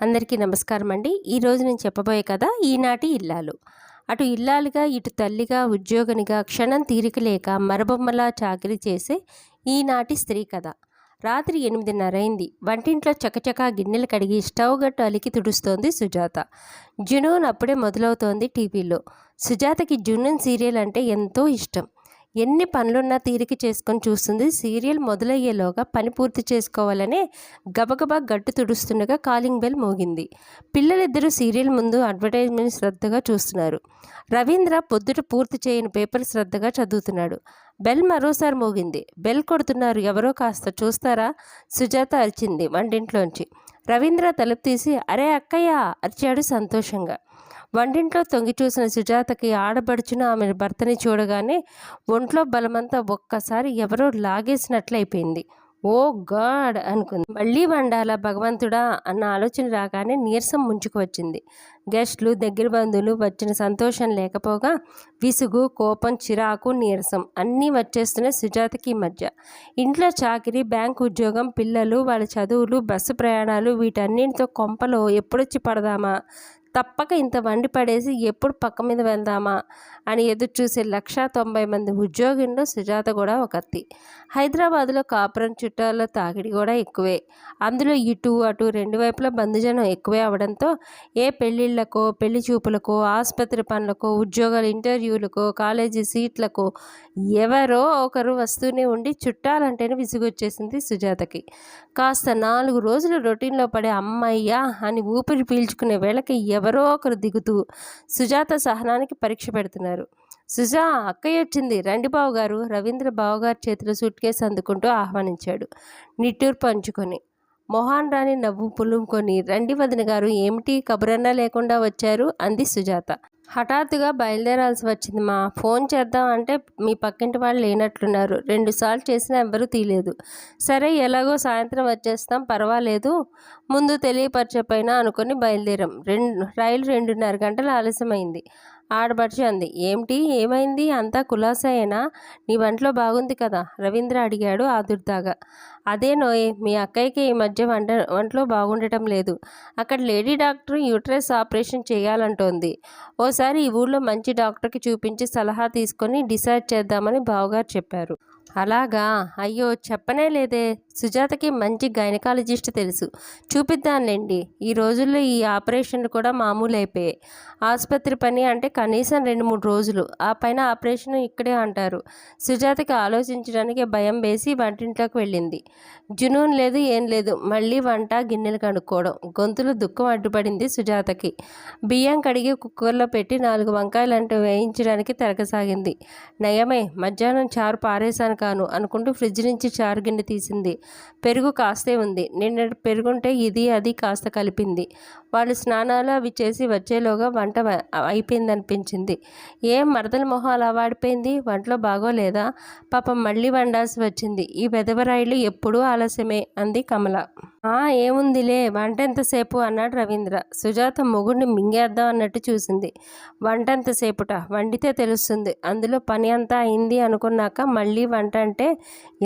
అందరికీ నమస్కారం అండి. ఈరోజు నేను చెప్పబోయే కథ ఈనాటి ఇల్లాలు. అటు ఇల్లాలుగా, ఇటు తల్లిగా, ఉద్యోగినిగా క్షణం తీరిక లేక మరబొమ్మలా చాకిరీ చేసే ఈనాటి స్త్రీ కథ. రాత్రి 8:30 అయింది. వంటింట్లో చకచకా గిన్నెలు కడిగి స్టవ్ గట్టు అలికి తుడుస్తోంది సుజాత. జునూన్ అప్పుడే మొదలవుతోంది టీవీలో. సుజాతకి జునూన్ సీరియల్ అంటే ఎంతో ఇష్టం. ఎన్ని పనులున్నా తీరిక చేసుకొని చూస్తుంది. సీరియల్ మొదలయ్యేలోగా పని పూర్తి చేసుకోవాలనే గబగబా గట్టు తుడుస్తుండగా కాలింగ్ బెల్ మోగింది. పిల్లలిద్దరూ సీరియల్ ముందు అడ్వర్టైజ్మెంట్ శ్రద్ధగా చూస్తున్నారు. రవీంద్ర పొద్దుట పూర్తి చేయని పేపర్ శ్రద్ధగా చదువుతున్నాడు. బెల్ మరోసారి మోగింది. బెల్ కొడుతున్నారు, ఎవరో కాస్త చూస్తారా? సుజాత అరిచింది వంటింట్లోంచి. రవీంద్ర తలుపు తీసి అరే అక్కయ్య అరిచాడు సంతోషంగా. వంటింట్లో తొంగి చూసిన సుజాతకి ఆడబడుచున ఆమె భర్తని చూడగానే ఒంట్లో బలమంతా ఒక్కసారి ఎవరో లాగేసినట్లయిపోయింది. ఓ గాడ్ అనుకుంది. మళ్ళీ వండాలా భగవంతుడా అన్న ఆలోచన రాగానే నీరసం ముంచుకు వచ్చింది. గెస్టులు, దగ్గర బంధువులు వచ్చిన సంతోషం లేకపోగా విసుగు, కోపం, చిరాకు, నీరసం అన్నీ వచ్చేస్తున్నాయి సుజాతకి మధ్య. ఇంట్లో చాకిరీ, బ్యాంకు ఉద్యోగం, పిల్లలు, వాళ్ళ చదువులు, బస్సు ప్రయాణాలు వీటన్నిటితో కొంపలో ఎప్పుడొచ్చి పడదామా, తప్పక ఇంత వండి పడేసి ఎప్పుడు పక్క మీద వెళ్దామా అని ఎదురు చూసే 190 మంది ఉద్యోగుల్లో సుజాత కూడా ఒకత్తి. హైదరాబాదులో కాపురం, చుట్టాల్లో తాకిడి కూడా ఎక్కువే. అందులో ఇటు అటు రెండు వైపులా బంధుజనం ఎక్కువే అవడంతో ఏ పెళ్ళిళ్ళకో, పెళ్లి చూపులకో, ఆసుపత్రి పనులకో, ఉద్యోగాల ఇంటర్వ్యూలకో, కాలేజీ సీట్లకో ఎవరో ఒకరు వస్తూనే ఉండి చుట్టాలంటేనే విసుగొచ్చేసింది సుజాతకి. కాస్త 4 రోజులు రొటీన్లో పడే అమ్మయ్యా అని ఊపిరి పీల్చుకునే వేళకి ఎవరో ఒకరు దిగుతూ సుజాత సహనానికి పరీక్ష పెడుతున్నారు. సుజా, అక్కయ్య వచ్చింది, రండి బావగారు. రవీంద్ర బావగారు చేతిలో సూట్ కేసు అందుకుంటూ ఆహ్వానించాడు నిట్టూరు పంచుకొని. మొహాన్ రాణి నవ్వు పులుముకొని, రండి వదిన గారు, ఏమిటి కబురన్నా లేకుండా వచ్చారు అంది సుజాత. హఠాత్తుగా బయలుదేరాల్సి వచ్చింది మా. ఫోన్ చేద్దాం అంటే మీ పక్కింటి వాళ్ళు లేనట్లున్నారు. 2 సార్లు చేసినా ఎవ్వరూ తీయలేదు. సరే ఎలాగో సాయంత్రం వచ్చేస్తాం, పర్వాలేదు, ముందు తెలియపరచపోయినా అనుకుని బయలుదేరాం. రైలు 2:30 గంటలు ఆలస్యమైంది. ఆడబడిచి అంది. ఏమిటి, ఏమైంది? అంతా కులాసాయేనా? నీ వంటలో బాగుంది కదా? రవీంద్ర అడిగాడు ఆదుర్దాగా. అదే నోయే, మీ అక్కయ్యకి ఈ మధ్య వంటలో బాగుండటం లేదు. అక్కడ లేడీ డాక్టర్ యూట్రస్ ఆపరేషన్ చేయాలంటోంది. ఓసారి ఈ ఊళ్ళో మంచి డాక్టర్కి చూపించి సలహా తీసుకొని డిసైడ్ చేద్దామని బావగారు చెప్పారు. అలాగా? అయ్యో చెప్పనే లేదే. సుజాతకి మంచి గైనకాలజిస్ట్ తెలుసు, చూపిద్దాంలేండి. ఈ రోజుల్లో ఈ ఆపరేషన్లు కూడా మామూలు అయిపోయాయి. ఆసుపత్రి పని అంటే కనీసం 2-3 రోజులు, ఆ పైన ఆపరేషన్ ఇక్కడే అంటారు. సుజాతకి ఆలోచించడానికి భయం వేసి వంటింట్లోకి వెళ్ళింది. జునూన్ లేదు, ఏం లేదు, మళ్ళీ వంట, గిన్నెలు కడుక్కోవడం. గొంతులో దుఃఖం అడ్డుపడింది సుజాతకి. బియ్యం కడిగి కుక్కర్లో పెట్టి 4 వంకాయలంటూ వేయించడానికి తిరగసాగింది. నయమే, మధ్యాహ్నం చారు పారేశాను కాను అనుకుంటూ ఫ్రిడ్జ్ నుంచి చారు గిన్నె తీసింది. పెరుగు కాస్తే ఉంది. నిన్నటి పెరుగుంటే ఇది అది కాస్త కలిపింది. వాళ్ళు స్నానాలు అవి చేసి వచ్చేలోగా వంట అయిపోయిందనిపించింది. ఏం మరదల మొహం అలా వాడిపోయింది? వంటలో బాగోలేదా? పాపం మళ్ళీ వండాల్సి వచ్చింది. ఈ వెధవరాయిలు ఎప్పుడూ ఆలస్యమే అంది కమల. ఏముందిలే, వంట ఎంతసేపు అన్నాడు రవీంద్ర. సుజాత మొగుడిని మింగేద్దాం అన్నట్టు చూసింది. వంట ఎంతసేపుట? వండితే తెలుస్తుంది. అందులో పని అంతా అయింది అనుకున్నాక మళ్ళీ వంట అంటే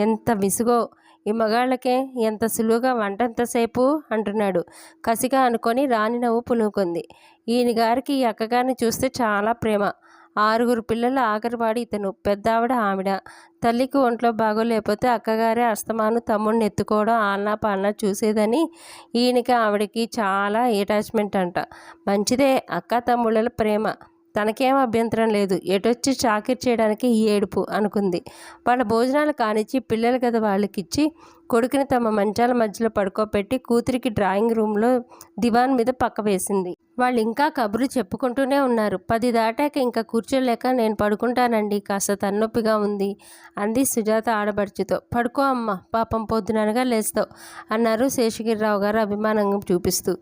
ఎంత విసుగో. ఈ మగాళ్ళకే ఎంత సులువుగా వంట ఎంతసేపు అంటున్నాడు కసిగా అనుకొని రాణి నవ్వు పులుముకుంది. ఈయన గారికి ఈ అక్కగారిని చూస్తే చాలా ప్రేమ. 6 పిల్లల ఆఖరివాడు ఇతను. పెద్దావిడ ఆవిడ. తల్లికి ఒంట్లో బాగోలేకపోతే అక్కగారే అస్తమాను తమ్ముడిని ఎత్తుకోవడం, ఆలనా పాలనా చూసేదని ఈయనకి ఆవిడకి చాలా అటాచ్మెంట్ అంట. మంచిదే, అక్క తమ్ముళ్ళ ప్రేమ. తనకేం అభ్యంతరం లేదు. ఎటొచ్చి చాకిరి చేయడానికి ఈ ఏడుపు అనుకుంది. వాళ్ళ భోజనాలు కానిచ్చి పిల్లల గద వాళ్ళకిచ్చి కొడుకుని తమ మంచాల మధ్యలో పడుకోబెట్టి కూతురికి డ్రాయింగ్ రూమ్లో దివాన్ మీద పక్క వేసింది. వాళ్ళు ఇంకా కబుర్లు చెప్పుకుంటూనే ఉన్నారు. 10 దాటాక ఇంకా కూర్చోలేక నేను పడుకుంటానండి, కాస్త తలనొప్పిగా ఉంది అంది సుజాత ఆడబడుచుతో. పడుకో అమ్మ, పాపం పొద్దుననగా లేస్తావు అన్నారు శేషగిరిరావు గారు అభిమానంగా చూపిస్తూ.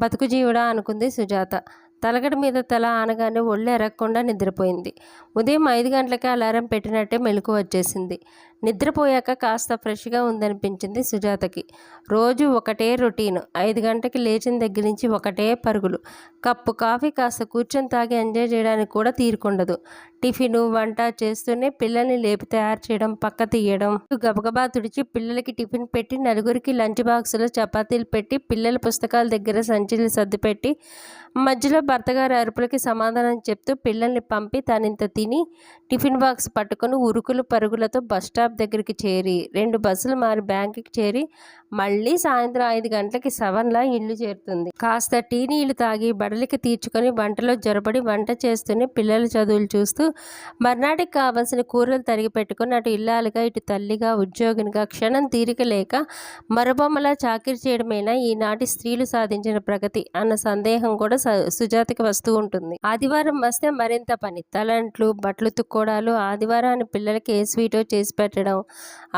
బతుకు జీవుడా అనుకుంది సుజాత. తలగడ మీద తల ఆనగానే ఒళ్ళు ఎరగకుండా నిద్రపోయింది. ఉదయం 5 గంటలకే అలారం పెట్టినట్టే మెలకు వచ్చేసింది. నిద్రపోయాక కాస్త ఫ్రెష్గా ఉందనిపించింది సుజాతకి. రోజు ఒకటే రొటీన్. 5 గంటలకి లేచిన దగ్గర నుంచి ఒకటే పరుగులు. కప్పు కాఫీ కాస్త కూర్చొని తాగి ఎంజాయ్ చేయడానికి కూడా తీరుకుండదు. టిఫిను వంట చేస్తూనే పిల్లల్ని లేపి తయారు చేయడం, పక్క తీయడం, గబగబా తుడిచి పిల్లలకి టిఫిన్ పెట్టి, నలుగురికి లంచ్ బాక్సులో చపాతీలు పెట్టి, పిల్లల పుస్తకాల దగ్గర సంచులు సర్దిపెట్టి, మధ్యలో భర్తగారి అరుపులకి సమాధానం చెప్తూ పిల్లల్ని పంపి తనింత తిని టిఫిన్ బాక్స్ పట్టుకొని ఉరుకులు పరుగులతో బస్ స్టాప్ దగ్గరికి చేరి 2 బస్సులు మారి బ్యాంకుకి చేరి మళ్ళీ సాయంత్రం 5 గంటలకి సవన్లా ఇల్లు చేరుతుంది. కాస్త టీ నీళ్లు తాగి బడలికి తీర్చుకొని వంటలో జొరబడి వంట చేస్తూనే పిల్లల చదువులు చూస్తూ మర్నాటికి కావాల్సిన కూరలు తరిగి పెట్టుకుని అటు ఇల్లాలుగా ఇటు తల్లిగా ఉద్యోగినిగా క్షణం తీరిక లేక మరబొమ్మలా చాకిరి చేయడమేనా ఈనాటి స్త్రీలు సాధించిన ప్రగతి అన్న సందేహం కూడా సుజాతకి వస్తూ ఉంటుంది. ఆదివారం వస్తే మరింత పని, తలంట్లు, బట్టలు తుక్కోవడాలు, ఆదివారాన్ని పిల్లలకి ఏ స్వీటో చేసి పెట్టడం,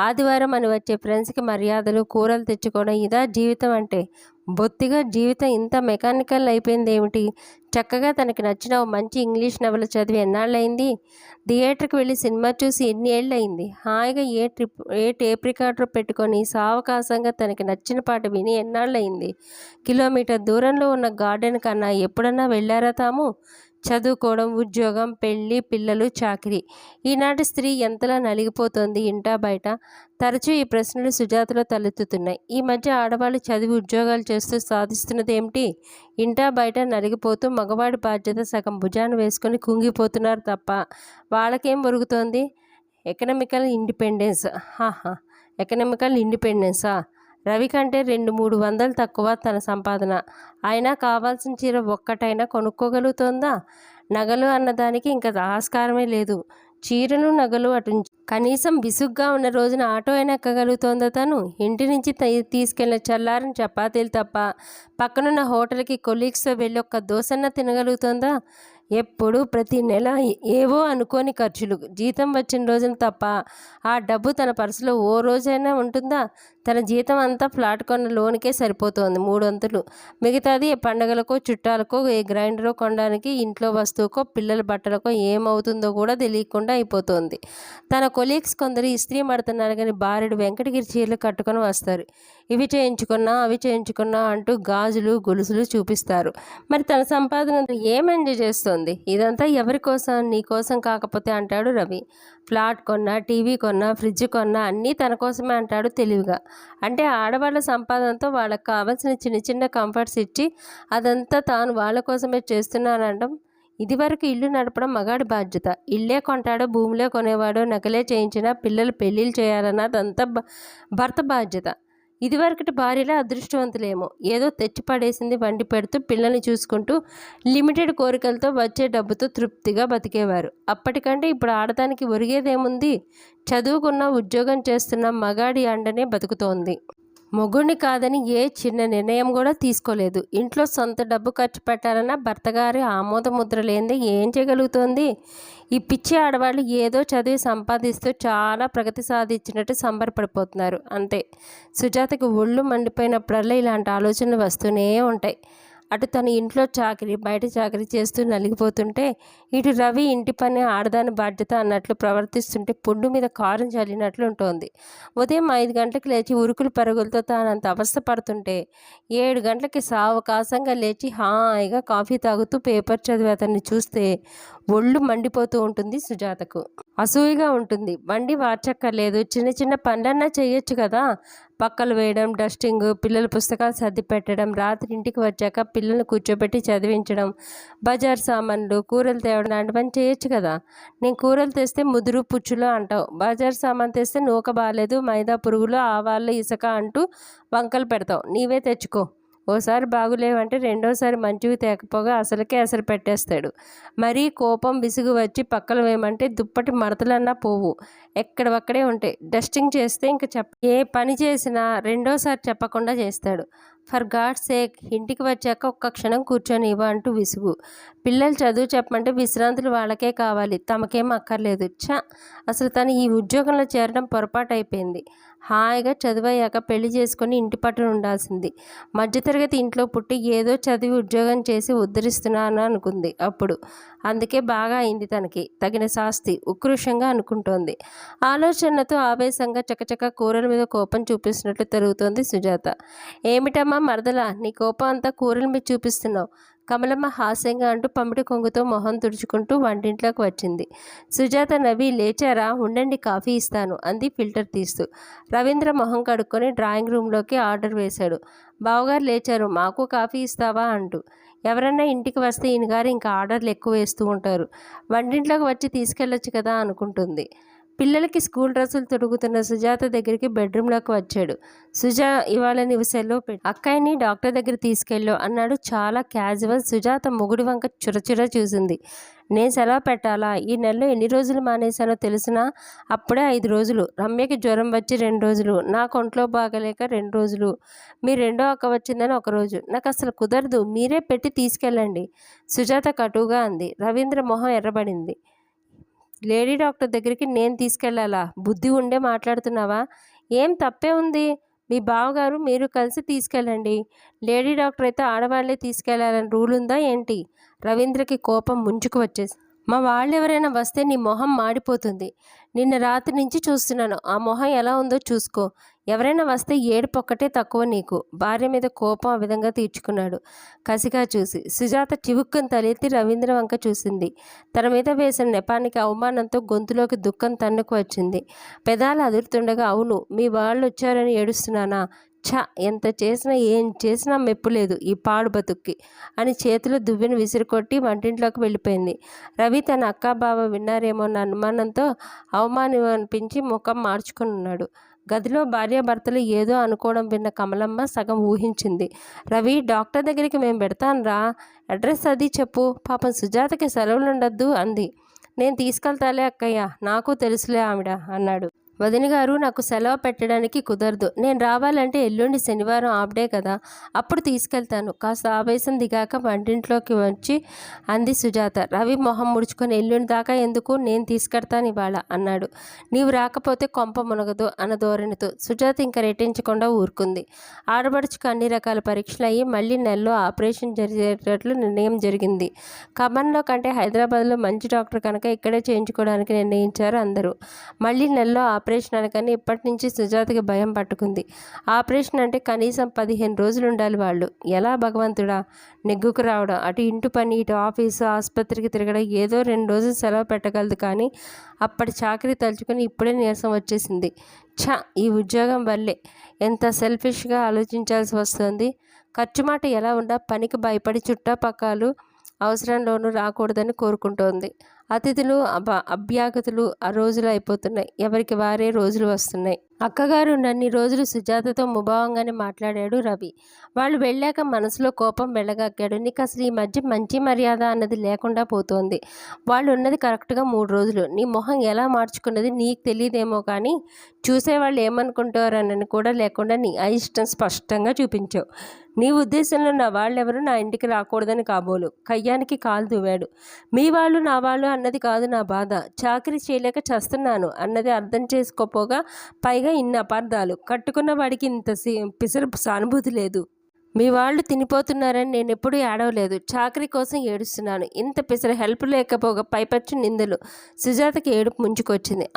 ఆదివారం అని వచ్చే ఫ్రెండ్స్కి మర్యాదలు, కూరలు తెచ్చుకోవడం. ఇదా జీవితం అంటే? బొత్తిగా జీవితం ఇంత మెకానికల్ అయిపోయింది ఏమిటి? చక్కగా తనకి నచ్చిన ఓ మంచి ఇంగ్లీష్ నవల చదివి ఎన్నాళ్ళయింది? థియేటర్కి వెళ్ళి సినిమా చూసి ఎన్ని ఏళ్ళు అయింది? హాయిగా ఏ టేప్ రికార్డర్ పెట్టుకొని సావకాశంగా తనకి నచ్చిన పాట విని ఎన్నాళ్ళయింది? కిలోమీటర్ దూరంలో ఉన్న గార్డెన్ కన్నా ఎప్పుడన్నా వెళ్ళారా తాము? చదువుకోవడం, ఉద్యోగం, పెళ్ళి, పిల్లలు, చాకిరీ. ఈనాటి స్త్రీ ఎంతలా నలిగిపోతోంది ఇంటా బయట? తరచూ ఈ ప్రశ్నలు సుజాతలో తలెత్తుతున్నాయి. ఈ మధ్య ఆడవాళ్ళు చదివి ఉద్యోగాలు చేస్తూ సాధిస్తున్నది ఏమిటి? ఇంటా బయట నలిగిపోతూ మగవాడి బాధ్యత సగం భుజాన వేసుకొని కుంగిపోతున్నారు తప్ప వాళ్ళకేం ఒరుగుతోంది? Economical independence. ఎకనామికల్ ఇండిపెండెన్సా? రవి కంటే 200-300 తక్కువ తన సంపాదన. అయినా కావాల్సిన చీర ఒక్కటైనా కొనుక్కోగలుగుతోందా? నగలు అన్నదానికి ఇంకా ఆస్కారమే లేదు. చీరలు, నగలు అటు కనీసం విసుగ్గా ఉన్న రోజున ఆటో అయినా ఎక్కగలుగుతోందా తను? ఇంటి నుంచి తీసుకెళ్ళిన చల్లారని చపాతీలు తప్ప పక్కనున్న హోటల్కి కొలీగ్స్తో వెళ్ళి ఒక్క దోసన్న తినగలుగుతోందా? ఎప్పుడు ప్రతి నెల ఏవో అనుకోని ఖర్చులు. జీతం వచ్చిన రోజున తప్ప ఆ డబ్బు తన పర్సులో ఓ రోజైనా ఉంటుందా? తన జీతం అంతా ఫ్లాట్ కొన్న లోనికే సరిపోతోంది 3 వంతులు. మిగతాది పండగలకో, చుట్టాలకో, ఏ గ్రైండరో కొనడానికి, ఇంట్లో వస్తువుకో, పిల్లల బట్టలకో ఏమవుతుందో కూడా తెలియకుండా అయిపోతోంది. తన కొలీగ్స్ కొందరు ఇస్త్రీ మడుతున్నారు కానీ బారెడు వెంకటగిరి చీరలు కట్టుకొని వస్తారు. ఇవి చేయించుకున్నా అవి చేయించుకున్నా అంటూ గాజులు, గొలుసులు చూపిస్తారు. మరి తన సంపాదన ఏం ఎంజాయ్ చేస్తోంది? ఇదంతా ఎవరి కోసం? నీ కోసం కాకపోతే అంటాడు రవి. ఫ్లాట్ కొన్నా, టీవీ కొన్నా, ఫ్రిడ్జ్ కొన్నా అన్నీ తన కోసమే అంటాడు తెలివిగా. అంటే ఆడవాళ్ళ సంపాదనతో వాళ్ళకి కావాల్సిన చిన్న చిన్న కంఫర్ట్స్ ఇచ్చి అదంతా తాను వాళ్ళ కోసమే చేస్తున్నానంటాం. ఇదివరకు ఇల్లు నడపడం మగాడి బాధ్యత. ఇల్లే కొంటాడో, భూమిలే కొనేవాడో, నగలే చేయించినా, పిల్లలు పెళ్ళిళ్ళు చేయాలన్నా అదంతా భర్త బాధ్యత. ఇదివరకటి భార్యలే అదృష్టవంతులేమో, ఏదో తెచ్చి పడేసింది వండి పెడుతూ పిల్లల్ని చూసుకుంటూ లిమిటెడ్ కోరికలతో వచ్చే డబ్బుతో తృప్తిగా బతికేవారు. అప్పటికంటే ఇప్పుడు ఆడదానికి ఒరిగేదేముంది? చదువుకున్న, ఉద్యోగం చేస్తున్న మగాడి అండనే బతుకుతోంది. మొగుడిని కాదని ఏ చిన్న నిర్ణయం కూడా తీసుకోలేదు. ఇంట్లో సొంత డబ్బు ఖర్చు పెట్టాలన్నా భర్తగారి ఆమోద ముద్ర లేనిదే ఏం చేయగలుగుతోంది? ఈ పిచ్చి ఆడవాళ్ళు ఏదో చదివి సంపాదిస్తూ చాలా ప్రగతి సాధించినట్టు సంబరపడిపోతున్నారు అంతే. సుజాతకి ఒళ్ళు మండిపోయినప్పుడల్లా ఇలాంటి ఆలోచనలు వస్తూనే ఉంటాయి. అటు తన ఇంట్లో చాకరీ, బయట చాకరీ చేస్తూ నలిగిపోతుంటే, ఇటు రవి ఇంటి పని ఆడదాని బాధ్యత అన్నట్లు ప్రవర్తిస్తుంటే పుండు మీద కారం చల్లినట్లు ఉంటుంది. ఉదయం 5 గంటలకు లేచి ఉరుకులు పరుగులతో తానంత అవస్థ పడుతుంటే 7 గంటలకి సావకాశంగా లేచి హాయిగా కాఫీ తాగుతూ పేపర్ చదివి అతన్ని చూస్తే ఒళ్ళు మండిపోతూ ఉంటుంది సుజాతకు. అసూయగా ఉంటుంది. బండి వార్చక్కర్లేదు, చిన్న చిన్న పనులన్నా చేయొచ్చు కదా. పక్కలు వేయడం, డస్టింగ్, పిల్లల పుస్తకాలు సర్ది పెట్టడం, రాత్రి ఇంటికి వచ్చాక పిల్లల్ని కూర్చోబెట్టి చదివించడం, బజార్ సామాన్లు, కూరలు తేవడం లాంటి పని చేయొచ్చు కదా. నేను కూరలు తెస్తే ముదురు పుచ్చులు అంటావు, బజార్ సామాన్ తెస్తే నూక బాలేదు, మైదా పురుగులు, ఆవాళ్ళు, ఇసుక అంటూ వంకలు పెడతావు. నీవే తెచ్చుకో. ఓసారి బాగులేవంటే రెండోసారి మంచివి తేకపోగా అసలుకే అసలు పెట్టేస్తాడు. మరీ కోపం, విసుగు వచ్చి పక్కన వేయమంటే దుప్పటి మడతలన్నా పోవు, ఎక్కడవక్కడే ఉంటాయి. డస్టింగ్ చేస్తే ఇంక ఏ పని చేసినా రెండోసారి చెప్పకుండా చేస్తాడు. ఫర్ గాడ్ సేక్ ఇంటికి వచ్చాక ఒక్క క్షణం కూర్చొని అంటూ విసుగు. పిల్లలు చదువు చెప్పమంటే విశ్రాంతులు వాళ్ళకే కావాలి, తమకేం అక్కర్లేదు. అసలు తను ఈ ఉద్యోగంలో చేరడం పొరపాటు అయిపోయింది. హాయిగా చదువయ్యాక పెళ్లి చేసుకొని ఇంటి పట్టున ఉండాల్సింది. మధ్యతరగతి ఇంట్లో పుట్టి ఏదో చదివి ఉద్యోగం చేసి ఉద్ధరిస్తున్నాను అనుకుంది అప్పుడు. అందుకే బాగా అయింది తనకి తగిన శాస్తి ఉక్రోషంగా అనుకుంటోంది. ఆలోచనలతో ఆవేశంగా చకచక కూరల మీద కోపం చూపిస్తున్నట్లు తిరుగుతోంది సుజాత. ఏమిటమ్మా మరదలా, నీ కోపం అంతా కూరల మీద చూపిస్తున్నావు? కమలమ్మ హాస్యంగా అంటూ పమిటి కొంగుతో మొహం తుడుచుకుంటూ వంటింట్లోకి వచ్చింది. సుజాత నవ్వి, లేచారా, ఉండండి కాఫీ ఇస్తాను అంది ఫిల్టర్ తీస్తూ. రవీంద్ర మొహం కడుక్కొని డ్రాయింగ్ రూమ్లోకి ఆర్డర్ వేశాడు. బావగారు లేచారు, మాకు కాఫీ ఇస్తావా అంటూ. ఎవరన్నా ఇంటికి వస్తే ఈయనగారు ఇంకా ఆర్డర్లు ఎక్కువ వేస్తూ ఉంటారు, వంటింట్లోకి వచ్చి తీసుకెళ్ళొచ్చు కదా అనుకుంటుంది. పిల్లలకి స్కూల్ డ్రెస్సులు తొడుగుతున్న సుజాత దగ్గరికి బెడ్రూమ్లోకి వచ్చాడు. సుజా, ఇవాళ నీవు సెలవు పెట్టు, అక్కయ్యని డాక్టర్ దగ్గర తీసుకెళ్ళు అన్నాడు చాలా క్యాజువల్. సుజాత మొగుడి వంక చురచుర చూసింది. నేను సెలవు పెట్టాలా? ఈ నెలలో ఎన్ని రోజులు మానేశానో తెలుసునా? అప్పుడే 5 రోజులు. రమ్యకి జ్వరం వచ్చి 2 రోజులు, నాకు ఒంట్లో బాగలేక 2 రోజులు, మీ రెండో అక్క వచ్చిందని 1 రోజు. నాకు అసలు కుదరదు, మీరే పెట్టి తీసుకెళ్ళండి సుజాత కటువుగా అంది. రవీంద్ర మొహం ఎర్రబడింది. లేడీ డాక్టర్ దగ్గరికి నేను తీసుకెళ్లాలా? బుద్ధి ఉండే మాట్లాడుతున్నావా? ఏం తప్పే ఉంది? మీ బావగారు మీరు కలిసి తీసుకెళ్ళండి. లేడీ డాక్టర్ అయితే ఆడవాళ్లే తీసుకెళ్లాలని రూల్ ఉందా ఏంటి? రవీంద్రకి కోపం ముంచుకు వచ్చేసి, మా వాళ్ళెవరైనా వస్తే నీ మొహం మాడిపోతుంది. నిన్న రాత్రి నుంచి చూస్తున్నాను, ఆ మొహం ఎలా ఉందో చూసుకో. ఎవరైనా వస్తే ఏడుపొక్కటే తక్కువ నీకు. భార్య మీద కోపం ఆ విధంగా తీర్చుకున్నాడు కసిగా చూసి. సుజాత చివుక్కుని తలెత్తి రవీంద్ర వంక చూసింది. తన మీద వేసిన నెపానికి అవమానంతో గొంతులోకి దుఃఖం తన్నుకు వచ్చింది. పెదాలు అదురుతుండగా, అవును, మీ వాళ్ళు వచ్చారని ఏడుస్తున్నానా? ఛ, ఎంత చేసినా ఏం చేసినా మెప్పులేదు ఈ పాడు బతుక్కి అని చేతిలో దువ్వెను విసిరికొట్టి వంటింట్లోకి వెళ్ళిపోయింది. రవి తన అక్కా బావ విన్నారేమో అన్న అనుమానంతో అవమానం అనిపించి ముఖం మార్చుకుని ఉన్నాడు. గదిలో భార్యాభర్తలు ఏదో అనుకోవడం విన్న కమలమ్మ సగం ఊహించింది. రవి, డాక్టర్ దగ్గరికి మేము పెడతానురా, అడ్రస్ అది చెప్పు, పాపం సుజాతకి సెలవులు ఉండద్దు అంది. నేను తీసుకెళ్తాలే అక్కయ్య, నాకు తెలుసులే ఆవిడ అన్నాడు. వదిన గారు, నాకు సెలవు పెట్టడానికి కుదరదు. నేను రావాలంటే ఎల్లుండి శనివారం ఆఫ్డే కదా, అప్పుడు తీసుకెళ్తాను కాస్త ఆవేశం దిగాక వంటింట్లోకి వచ్చి అంది సుజాత. రవి మొహం ముడుచుకొని, ఎల్లుండి దాకా ఎందుకు, నేను తీసుకెడతాను ఇవాళ అన్నాడు. నీవు రాకపోతే కొంప మునగదు అన్న ధోరణితో. సుజాత ఇంకా రెట్టించకుండా ఊరుకుంది. ఆడబడుచుకు అన్ని రకాల పరీక్షలు అయ్యి మళ్ళీ నెలలో ఆపరేషన్ జరిగేటట్లు నిర్ణయం జరిగింది. ఖమ్మంలో కంటే హైదరాబాద్లో మంచి డాక్టర్ కనుక ఇక్కడే చేయించుకోవడానికి నిర్ణయించారు అందరూ. మళ్ళీ నెలలో ఆపరేషన్ అనగానే ఇప్పటి నుంచి సుజాతకి భయం పట్టుకుంది. ఆపరేషన్ అంటే కనీసం 15 రోజులు ఉండాలి. వాళ్ళు ఎలా భగవంతుడా? నెగ్గుకు రావడం, అటు ఇంటి పని, ఇటు ఆఫీసు, ఆసుపత్రికి తిరగడం, ఏదో 2 రోజులు సెలవు పెట్టగలదు కానీ అప్పటి చాకరీ తలుచుకొని ఇప్పుడే నీరసం వచ్చేసింది. ఈ ఉద్యోగం వల్లే ఎంత సెల్ఫిష్గా ఆలోచించాల్సి వస్తుంది. ఖర్చు మాట ఎలా ఉండా పనికి భయపడి చుట్టపక్కలు అవసరంలోనూ రాకూడదని కోరుకుంటోంది. అతిథులు అభ్యాగతులు ఆ రోజులు అయిపోతున్నాయి. ఎవరికి వారే రోజులు వస్తున్నాయి. అక్కగారు నన్ని రోజులు సుజాతతో ముభావంగానే మాట్లాడాడు రవి. వాళ్ళు వెళ్ళాక మనసులో కోపం వెళ్ళగక్కాడు. నీకు అసలు ఈ మధ్య మంచి మర్యాద అన్నది లేకుండా పోతోంది. వాళ్ళు ఉన్నది కరెక్ట్గా 3 రోజులు. నీ మొహం ఎలా మార్చుకున్నది నీకు తెలియదేమో కానీ చూసేవాళ్ళు ఏమనుకుంటారని కూడా లేకుండా నీ అయిష్టం స్పష్టంగా చూపించావు. నీ ఉద్దేశంలో నా వాళ్ళెవరూ నా ఇంటికి రాకూడదని కాబోలు. కయ్యానికి కాలు దువ్వాడు. మీ వాళ్ళు నా వాళ్ళు అన్నది కాదు నా బాధ. చాకరీ చేయలేక చస్తున్నాను అన్నది అర్థం చేసుకోపోగా పైగా ఇన్ని అపార్థాలు. కట్టుకున్న వాడికి ఇంత పిసరు సానుభూతి లేదు. మీ వాళ్ళు తినిపోతున్నారని నేను ఎప్పుడూ ఏడవలేదు. చాకరీ కోసం ఏడుస్తున్నాను. ఇంత పిసర హెల్ప్ లేకపోగా పైపచ్చు నిందలు. సుజాతకి ఏడుపు ముంచుకొచ్చింది.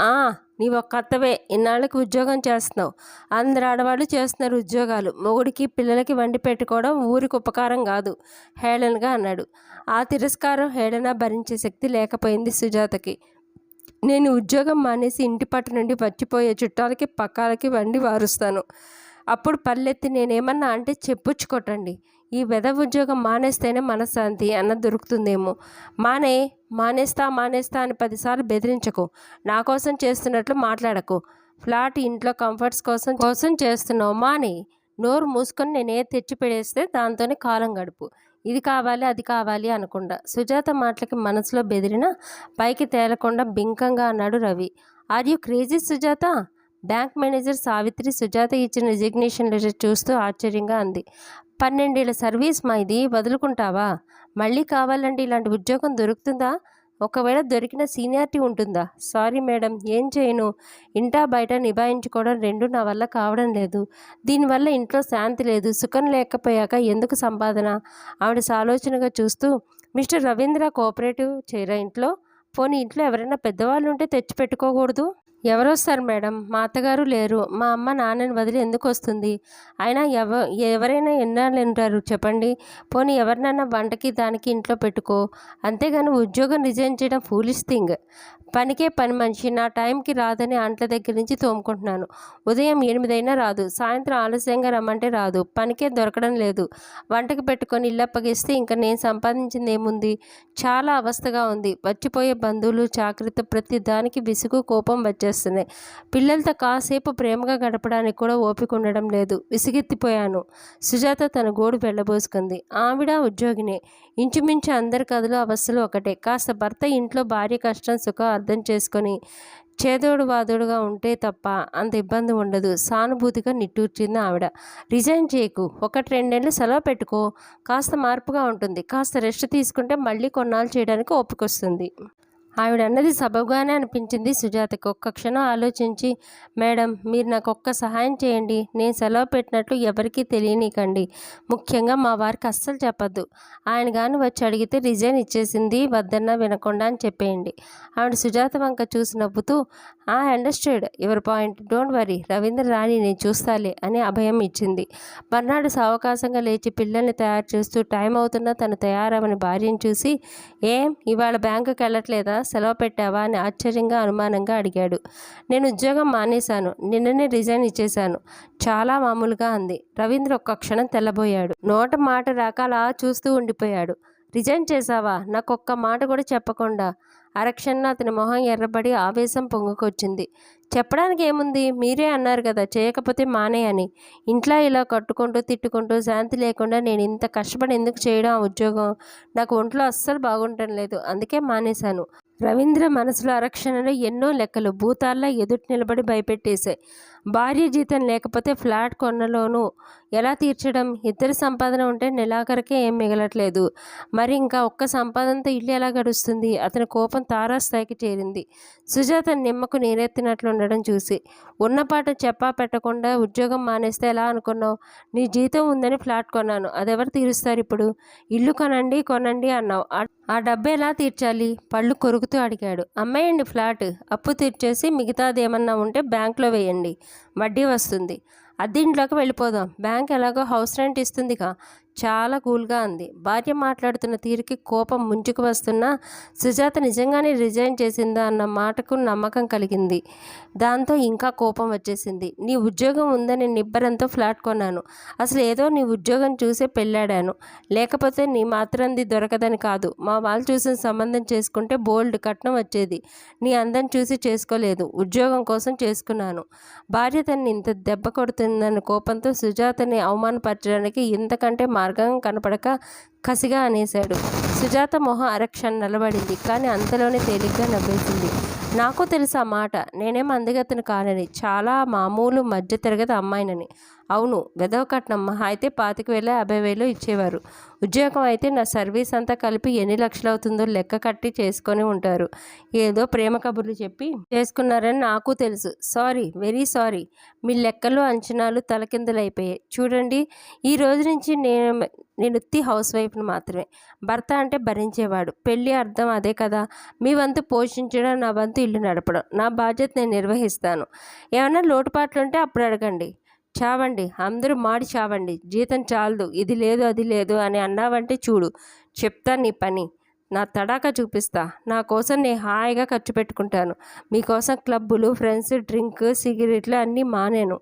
నీ ఒక్క అత్తవే ఇన్నాళ్ళకి ఉద్యోగం చేస్తున్నావు. అందరు ఆడవాళ్ళు చేస్తున్నారు ఉద్యోగాలు. మొగుడికి పిల్లలకి వండి పెట్టుకోవడం ఊరికి ఉపకారం కాదు హేళనగా అన్నాడు. ఆ తిరస్కారం హేళన భరించే శక్తి లేకపోయింది సుజాతకి. నేను ఉద్యోగం మానేసి ఇంటి పట్టు నుండి వచ్చిపోయే చుట్టాలకి పక్కాలకి వండి వారుస్తాను. అప్పుడు పల్లెత్తి నేనేమన్నా అంటే చెప్పుచ్చుకోటండి. ఈ వెధవ ఉద్యోగం మానేస్తేనే మనశ్శాంతి అన్న దొరుకుతుందేమో. మానేస్తా అని 10 సార్లు బెదిరించకు. నా కోసం చేస్తున్నట్లు మాట్లాడకు. ఫ్లాట్ ఇంట్లో కంఫర్ట్స్ కోసం చేస్తున్నావు. నోరు మూసుకొని నేనే తెచ్చి పెడేస్తే దాంతోనే కాలం గడుపు. ఇది కావాలి అది కావాలి అనకుండా. సుజాత మాటలకి మనసులో బెదిరినా పైకి తేలకుండా బింకంగా అన్నాడు Ravi. Are you crazy Sujatha? Bank manager Savitri Sujatha ఇచ్చిన రిజిగ్నేషన్ లెటర్ చూస్తూ ఆశ్చర్యంగా అంది. 12 ఏళ్ల సర్వీస్ మా ఇది, వదులుకుంటావా? మళ్ళీ కావాలంటే ఇలాంటి ఉద్యోగం దొరుకుతుందా? ఒకవేళ దొరికిన సీనియారిటీ ఉంటుందా? సారీ మేడం, ఏం చేయను. ఇంటా బయట నిభాయించుకోవడం రెండూ నా వల్ల కావడం లేదు. దీనివల్ల ఇంట్లో శాంతి లేదు. సుఖం లేకపోయాక ఎందుకు సంపాదన? ఆవిడ సాలోచనగా చూస్తూ, మిస్టర్ రవీంద్ర కోఆపరేటివ్ చేయరా ఇంట్లో? పోనీ ఇంట్లో ఎవరైనా పెద్దవాళ్ళు ఉంటే తెచ్చి పెట్టుకోకూడదు? ఎవరొస్తారు మేడం? మా అత్తగారు లేరు. మా అమ్మ నాన్నని వదిలి ఎందుకు వస్తుంది? అయినా ఎవరైనా ఎన్నాళ్ళు ఉంటారు చెప్పండి? పోనీ ఎవరినైనా వంటకి దానికి ఇంట్లో పెట్టుకో. అంతేగాని ఉద్యోగం రిజైన్ చేయడం ఫూలిష్ థింగ్. పనికే పని మనిషి. నా టైంకి రాదని అంట్ల దగ్గర నుంచి తోముకుంటున్నాను. ఉదయం 8 అయినా రాదు. సాయంత్రం ఆలస్యంగా రమ్మంటే రాదు. పనికే దొరకడం లేదు. వంటకి పెట్టుకొని ఇల్లప్పగిస్తే ఇంకా నేను సంపాదించింది ఏముంది? చాలా అవస్థగా ఉంది. వచ్చిపోయే బంధువులు చాకరీతో ప్రతి దానికి విసుగు కోపం వచ్చేస్తున్నాయి. పిల్లలతో కాసేపు ప్రేమగా గడపడానికి కూడా ఓపిక ఉండడం లేదు. విసిగెత్తిపోయాను. సుజాత తన గోడు వెళ్ళబోసుకుంది. ఆవిడ ఉద్యోగినే. ఇంచుమించు అందరి కథలు అవస్థలు ఒకటే. కాస్త భర్త ఇంట్లో భార్య కష్టం సుఖం అర్థం చేసుకొని చేదోడు వాదోడుగా ఉంటే తప్ప అంత ఇబ్బంది ఉండదు. సానుభూతిగా నిట్టూర్చింది ఆవిడ. రిజైన్ చేయకు. 1-2 నెలలు సెలవు పెట్టుకో. కాస్త మార్పుగా ఉంటుంది. కాస్త రెస్ట్ తీసుకుంటే మళ్ళీ కొన్నాళ్ళు చేయడానికి ఓపికొస్తుంది. ఆవిడ అన్నది సబబుగానే అనిపించింది సుజాతకు. ఒక్క క్షణం ఆలోచించి, మేడం, మీరు నాకు ఒక్క సహాయం చేయండి. నేను సెలవు పెట్టినట్లు ఎవరికీ తెలియనీకండి. ముఖ్యంగా మా వారికి అస్సలు చెప్పద్దు. ఆయన గాని వచ్చి అడిగితే రిజైన్ ఇచ్చేసింది వద్దన్నా వినకుండా అని చెప్పేయండి. ఆవిడ సుజాత వంక చూసి నవ్వుతూ, understood your point. Don't worry. Ravindra Rani నేను చూస్తాలే అని అభయం ఇచ్చింది. మర్నాడు సావకాశంగా లేచి పిల్లల్ని తయారు చేస్తూ టైం అవుతున్నా తను తయారవని భార్యను చూసి, ఏం ఇవాళ బ్యాంకుకి వెళ్ళట్లేదా? సెలవు పెట్టావా అని ఆశ్చర్యంగా అనుమానంగా అడిగాడు. నేను ఉద్యోగం మానేశాను. నిన్ననే రిజైన్ ఇచ్చేశాను. చాలా మామూలుగా అంది. రవీంద్ర ఒక్క క్షణం తెల్లబోయాడు. నోట మాట రాక అలా చూస్తూ ఉండిపోయాడు. రిజైన్ చేశావా? నాకొక్క మాట కూడా చెప్పకుండా. అరక్షణలో అతని మొహం ఎర్రబడి ఆవేశం పొంగుకొచ్చింది. చెప్పడానికి ఏముంది? మీరే అన్నారు కదా చేయకపోతే మానే అని. ఇంట్లో ఇలా కట్టుకుంటూ తిట్టుకుంటూ శాంతి లేకుండా నేను ఇంత కష్టపడి ఎందుకు చేయడం ఆ ఉద్యోగం? నాకు ఒంట్లో అస్సలు బాగుండటం లేదు. అందుకే మానేశాను. రవీంద్ర మనసులో అరక్షణలో ఎన్నో లెక్కలు భూతాల్లా ఎదుటి నిలబడి భయపెట్టేశాయి. భార్య జీతం లేకపోతే ఫ్లాట్ కొనలోనూ ఎలా తీర్చడం? ఇద్దరి సంపాదన ఉంటే నెలాఖరికే ఏం మిగలట్లేదు. మరి ఇంకా ఒక్క సంపాదనతో ఇల్లు ఎలా గడుస్తుంది? అతని కోపం తారాస్థాయికి చేరింది. సుజాత నిమ్మకు నీరెత్తినట్లు ఉండడం చూసి, ఉన్నపాట చెప్పా పెట్టకుండా ఉద్యోగం మానేస్తే ఎలా అనుకున్నావు? నీ జీతం ఉందని ఫ్లాట్ కొన్నాను. అదెవరు తీరుస్తారు ఇప్పుడు? ఇల్లు కొనండి అన్నావు. ఆ డబ్బు ఎలా తీర్చాలి? పళ్ళు కొరుకుతూ అడిగాడు. అమ్మేయండి ఫ్లాట్. అప్పు తీర్చేసి మిగతాది ఏమన్నా ఉంటే బ్యాంకులో వేయండి. వడ్డీ వస్తుంది. అద్దెంట్లోకి వెళ్ళిపోదాం. బ్యాంక్ ఎలాగో హౌస్ రెంట్ ఇస్తుందిగా. చాలా కూల్గా అంది. భార్య మాట్లాడుతున్న తీరుకి కోపం ముంచుకు వస్తున్నా సుజాత నిజంగానే రిజైన్ చేసిందా అన్న మాటకు నమ్మకం కలిగింది. దాంతో ఇంకా కోపం వచ్చేసింది. నీ ఉద్యోగం ఉందని నిబ్బరంతో ఫ్లాట్ కొన్నాను. అసలు ఏదో నీ ఉద్యోగం చూసే పెళ్ళాడాను. లేకపోతే నీ మాత్రంది దొరకదని కాదు. మా వాళ్ళు చూసిన సంబంధం చేసుకుంటే బోల్డ్ కట్నం వచ్చేది. నీ అందం చూసి చేసుకోలేదు. ఉద్యోగం కోసం చేసుకున్నాను. భార్య తన్ని ఇంత దెబ్బ కొడుతుందన్న కోపంతో సుజాతని అవమానపరచడానికి ఇంతకంటే మార్గం కనపడక కసిగా అనేశాడు. సుజాత మొహం అరక్షణం నిలబడింది. కానీ అంతలోనే తేలిగ్గా నవ్వేసింది. నాకు తెలుసు ఆ మాట. నేనేం అందగత్తెను కానని. చాలా మామూలు మధ్య తరగతి అమ్మాయినని. అవును, వెధవ కట్నం మహా అయితే 25,000 50,000 ఇచ్చేవారు. ఉద్యోగం అయితే నా సర్వీస్ అంతా కలిపి ఎన్ని లక్షలు అవుతుందో లెక్క కట్టి చేసుకొని ఉంటారు. ఏదో ప్రేమ కబుర్లు చెప్పి చేసుకున్నారని నాకు తెలుసు. Sorry, very sorry. మీ లెక్కలు అంచనాలు తలకిందులైపోయాయి. చూడండి, ఈ రోజు నుంచి నేను ఉత్తి హౌస్ వైఫ్ని మాత్రమే. భర్త అంటే భరించేవాడు. పెళ్ళి అర్థం అదే కదా. మీ వంతు పోషించడం, నా వంతు ఇల్లు నడపడం. నా బాధ్యత నేను నిర్వహిస్తాను. ఏమన్నా లోటుపాట్లుంటే అప్పుడు అడగండి. చావండి, అందరూ మాడి చావండి. జీతం చాలదు, ఇది లేదు అది లేదు అని అన్నావంటే చూడు, చెప్తాను నీ పని. నా తడాకా చూపిస్తా. నా కోసం నేను హాయిగా ఖర్చు పెట్టుకుంటాను. మీకోసం క్లబ్బులు, ఫ్రెండ్స్, డ్రింక్, సిగరెట్లు అన్నీ మానేను.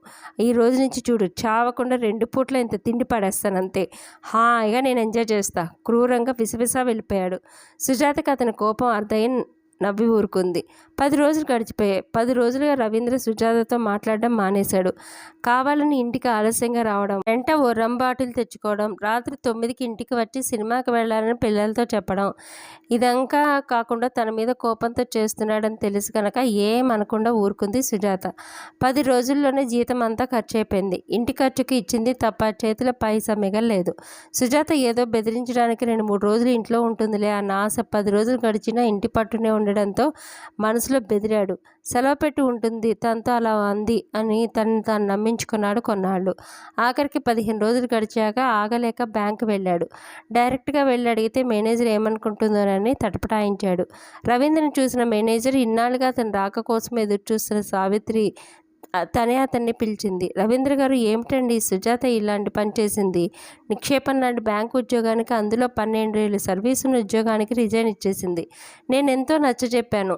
ఈ రోజు నుంచి చూడు, చావకుండా 2 పూట్ల ఇంత తిండి పడేస్తాను అంతే. హాయిగా నేను ఎంజాయ్ చేస్తా. క్రూరంగా విసవిసా వెళ్ళిపోయాడు. సుజాతకి అతని కోపం అర్థమై నవ్వి ఊరుకుంది. 10 రోజులు గడిచిపోయాయి. 10 రోజులుగా రవీంద్ర సుజాతతో మాట్లాడడం మానేశాడు. కావాలని ఇంటికి ఆలస్యంగా రావడం, వెంట ఓ రమ్ బాటిల్ తెచ్చుకోవడం, రాత్రి 9కి ఇంటికి వచ్చి సినిమాకి వెళ్ళాలని పిల్లలతో చెప్పడం, ఇదంతా కాకుండా తన మీద కోపంతో చేస్తున్నాడని తెలుసు కనుక ఏమనకుండా ఊరుకుంది సుజాత. 10 రోజుల్లోనే జీతం అంతా ఖర్చయిపోయింది. ఇంటి ఖర్చుకి ఇచ్చింది తప్ప చేతిలో పైసా మిగల్లేదు. సుజాత ఏదో బెదిరించడానికి 2-3 రోజులు ఇంట్లో ఉంటుందిలే అన్న ఆశ 10 రోజులు గడిచినా ఇంటి పట్టునే ఉండడంతో మనసులో బెదిరాడు. సెలవు పెట్టి ఉంటుంది, తనతో అలా అంది అని తనని తాను నమ్మించుకున్నాడు కొన్నాళ్ళు. ఆఖరికి 15 రోజులు గడిచాక ఆగలేక బ్యాంకు వెళ్ళాడు. డైరెక్ట్గా వెళ్ళి అడిగితే మేనేజర్ ఏమనుకుంటుందోనని తటపటాయించాడు. రవీంద్రని చూసిన మేనేజర్ ఇన్నాళ్ళుగా అతని రాక కోసం ఎదురు చూస్తున్న సావిత్రి తనే అతన్ని పిలిచింది. రవీంద్ర గారు, ఏమిటండి సుజాత ఇలాంటి పని చేసింది? నిక్షేపం లాంటి బ్యాంకు ఉద్యోగానికి, అందులో 12 ఏళ్ళ సర్వీసున్న ఉద్యోగానికి రిజైన్ ఇచ్చేసింది. నేను ఎంతో నచ్చజెప్పాను.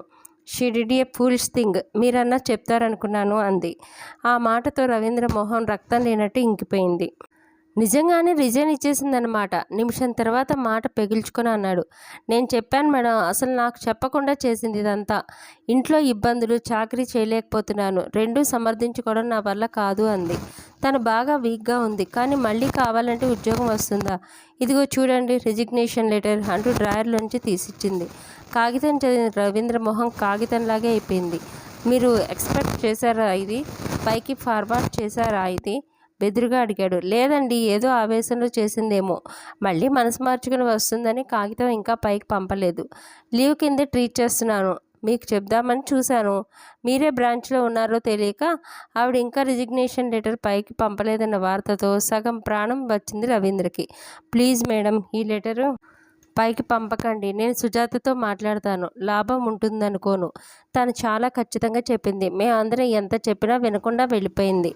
She did a fool's thing. మీరన్నా చెప్తారనుకున్నాను అంది. ఆ మాటతో రవీంద్ర మొహం రక్తం లేనట్టు ఇంకిపోయింది. నిజంగానే రిజైన్ ఇచ్చేసిందన్నమాట. నిమిషం తర్వాత మాట పెగిల్చుకొని అన్నాడు. నేను చెప్పాను మేడం, అసలు నాకు చెప్పకుండా చేసింది ఇదంతా. ఇంట్లో ఇబ్బందులు, చాకరీ చేయలేకపోతున్నాను, రెండూ సమర్థించుకోవడం నా వల్ల కాదు అంది. తను బాగా వీక్గా ఉంది, కానీ మళ్ళీ కావాలంటే ఉద్యోగం వస్తుందా? ఇదిగో చూడండి రిజిగ్నేషన్ లెటర్ అంటూ డ్రాయర్లోంచి తీసిచ్చింది. కాగితం చదివిన రవీంద్ర మొహం కాగితంలాగే అయిపోయింది. మీరు ఎక్స్పెక్ట్ చేశారా ఇది? పైకి ఫార్వర్డ్ చేశారా ఇది? బెదురుగా అడిగాడు. లేదండి, ఏదో ఆవేశంలో చేసిందేమో. మళ్ళీ మనసు మార్చుకుని వస్తుందని కాగితం ఇంకా పైకి పంపలేదు. లీవ్ కింద ట్రీట్ చేస్తున్నాను. మీకు చెప్దామని చూశాను. మీరే బ్రాంచ్లో ఉన్నారో తెలియక ఆవిడ ఇంకా రిజిగ్నేషన్ లెటర్ పైకి పంపలేదన్న వార్తతో సగం ప్రాణం వచ్చింది రవీంద్రకి. ప్లీజ్ మేడం, ఈ లెటరు పైకి పంపకండి. నేను సుజాతతో మాట్లాడతాను. లాభం ఉంటుందనుకోను. తను చాలా ఖచ్చితంగా చెప్పింది. మేమందరం ఎంత చెప్పినా వినకుండా వెళ్ళిపోయింది.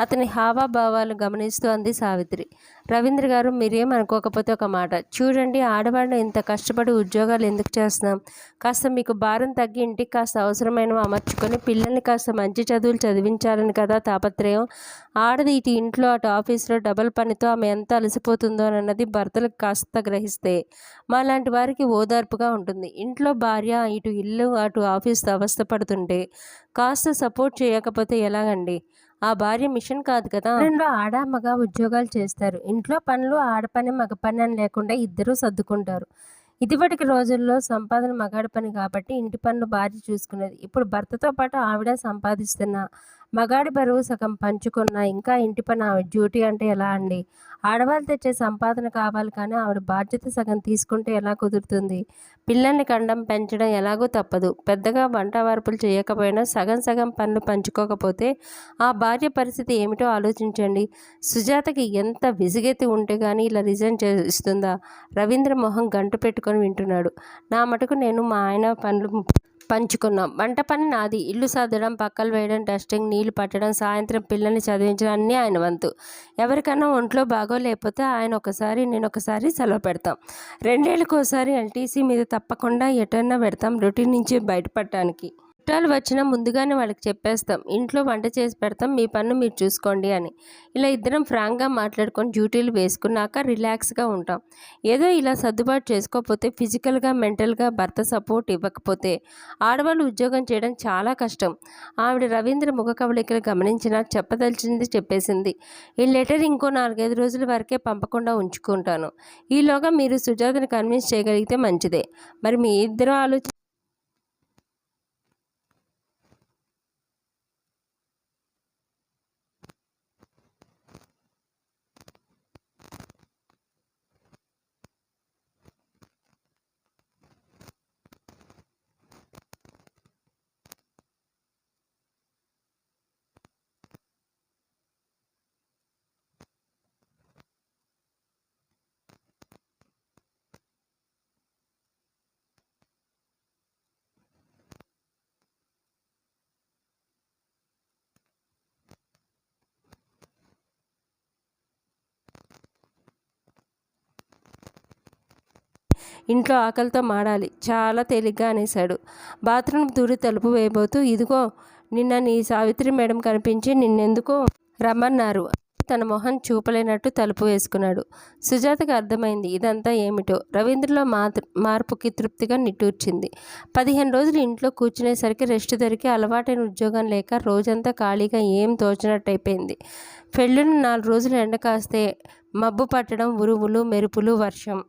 అతని హావాభావాలు గమనిస్తూ అంది సావిత్రి. రవీంద్ర గారు, మీరేం అనుకోకపోతే ఒక మాట. చూడండి, ఆడవాళ్ళు ఇంత కష్టపడి ఉద్యోగాలు ఎందుకు చేస్తున్నాం? కాస్త మీకు భారం తగ్గి ఇంటికి కాస్త అవసరమైనవి అమర్చుకొని పిల్లల్ని కాస్త మంచి చదువులు చదివించాలని కదా తాపత్రయం. ఆడది ఇటు ఇంట్లో అటు ఆఫీసులో డబల్ పనితో ఆమె ఎంత అలసిపోతుందో అన్నది భర్తలకు కాస్త గ్రహిస్తే మాలాంటి వారికి ఓదార్పుగా ఉంటుంది. ఇంట్లో భార్య ఇటు ఇల్లు అటు ఆఫీసు అవస్థపడుతుంటే కాస్త సపోర్ట్ చేయకపోతే ఎలాగండి? ఆ భార్య మిషన్ కాదు కదా. రెండు ఆడ మగ ఉద్యోగాలు చేస్తారు. ఇంట్లో పనులు ఆడపని మగ పని అని లేకుండా ఇద్దరూ సర్దుకుంటారు. ఇదివటికి రోజుల్లో సంపాదన మగాడి పని కాబట్టి ఇంటి పనులు భార్య చూసుకునేది. ఇప్పుడు భర్తతో పాటు ఆవిడ సంపాదిస్తున్నా, మగాడి బరువు సగం పంచుకున్నా ఇంకా ఇంటి పని ఆవిడ డ్యూటీ అంటే ఎలా అండి? ఆడవాళ్ళు తెచ్చే సంపాదన కావాలి కానీ ఆవిడ బాధ్యత సగం తీసుకుంటే ఎలా కుదురుతుంది? పిల్లల్ని కండం పెంచడం ఎలాగో తప్పదు. పెద్దగా వంట వార్పులు చేయకపోయినా సగం సగం పనులు పంచుకోకపోతే ఆ భార్య పరిస్థితి ఏమిటో ఆలోచించండి. సుజాతకి ఎంత విసిగెత్తి ఉంటే కానీ ఇలా రిజైన్ చేస్తుందా? రవీంద్ర మొహం గంటు పెట్టుకొని వింటున్నాడు. నా మటుకు నేను మా ఆయన పనులు పంచుకున్నాం. వంట పని నాది. ఇల్లు సర్దడం, పక్కలు వేయడం, డస్టింగ్, నీళ్లు పట్టడం, సాయంత్రం పిల్లల్ని చదివించడం అన్నీ ఆయన వంతు. ఎవరికన్నా ఒంట్లో బాగోలేకపోతే ఆయన ఒకసారి నేను ఒకసారి సెలవు పెడతాం. 2 ఏళ్ళకోసారి ఎల్టీసీ మీద తప్పకుండా ఎటన్నా పెడతాం రొటీన్ నుంచి బయటపడటానికి. చుట్టాలు వచ్చినా ముందుగానే వాళ్ళకి చెప్పేస్తాం. ఇంట్లో వంట చేసి పెడతాం, మీ పన్ను మీరు చూసుకోండి అని. ఇలా ఇద్దరం ఫ్రాంక్గా మాట్లాడుకొని డ్యూటీలు వేసుకున్నాక రిలాక్స్గా ఉంటాం. ఏదో ఇలా సర్దుబాటు చేసుకోకపోతే ఫిజికల్గా మెంటల్గా భర్త సపోర్ట్ ఇవ్వకపోతే ఆడవాళ్ళు ఉద్యోగం చేయడం చాలా కష్టం. ఆవిడ రవీంద్ర ముఖ కవళికలు గమనించినా చెప్పదలిచింది చెప్పేసింది. ఈ లెటర్ ఇంకో 4-5 రోజుల వరకే పంపకుండా ఉంచుకుంటాను. ఈలోగా మీరు సుజాతని కన్విన్స్ చేయగలిగితే మంచిదే. మరి మీ ఇద్దరు ఇంట్లో ఆకలితో మాడాలి, చాలా తేలిగ్గా అనేశాడు. బాత్రూమ్ దూరి తలుపు వేయబోతూ, ఇదిగో నిన్న నీ సావిత్రి మేడం కనిపించి నిన్నెందుకో రమ్మన్నారు. తన మొహం చూపలేనట్టు తలుపు వేసుకున్నాడు. సుజాతకు అర్థమైంది ఇదంతా ఏమిటో. రవీంద్రలో మార్పుకి తృప్తిగా నిట్టూర్చింది. 15 రోజులు ఇంట్లో కూర్చునేసరికి రెస్ట్ దొరికి అలవాటైన ఉద్యోగం లేక రోజంతా ఖాళీగా ఏం తోచినట్టయిపోయింది. పెళ్ళిన 4 రోజులు ఎండ కాస్తే మబ్బు పట్టడం, ఉరుములు మెరుపులు, వర్షం.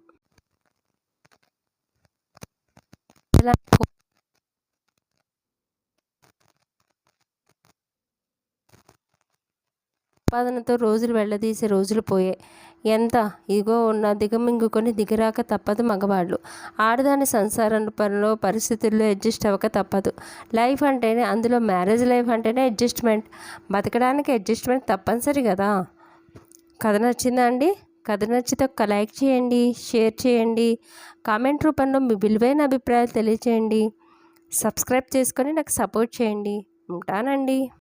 సంపాదనతో రోజులు వెళ్ళదీసే రోజులు పోయాయి. ఎంత ఇగో ఉన్న దిగమింగుకొని దిగిరాక తప్పదు మగవాళ్ళు. ఆడదాని సంసారం పనిలో పరిస్థితుల్లో అడ్జస్ట్ అవ్వక తప్పదు. లైఫ్ అంటేనే, అందులో మ్యారేజ్ లైఫ్ అంటేనే అడ్జస్ట్మెంట్. బతకడానికి అడ్జస్ట్మెంట్ తప్పనిసరి కదా. కథ నచ్చిందా అండి? కథ నచ్చితే ఒక లైక్ చేయండి, షేర్ చేయండి, కామెంట్ రూపంలో మీ విలువైన అభిప్రాయాలు తెలియచేయండి. సబ్స్క్రైబ్ చేసుకొని నాకు సపోర్ట్ చేయండి. ఉంటానండి.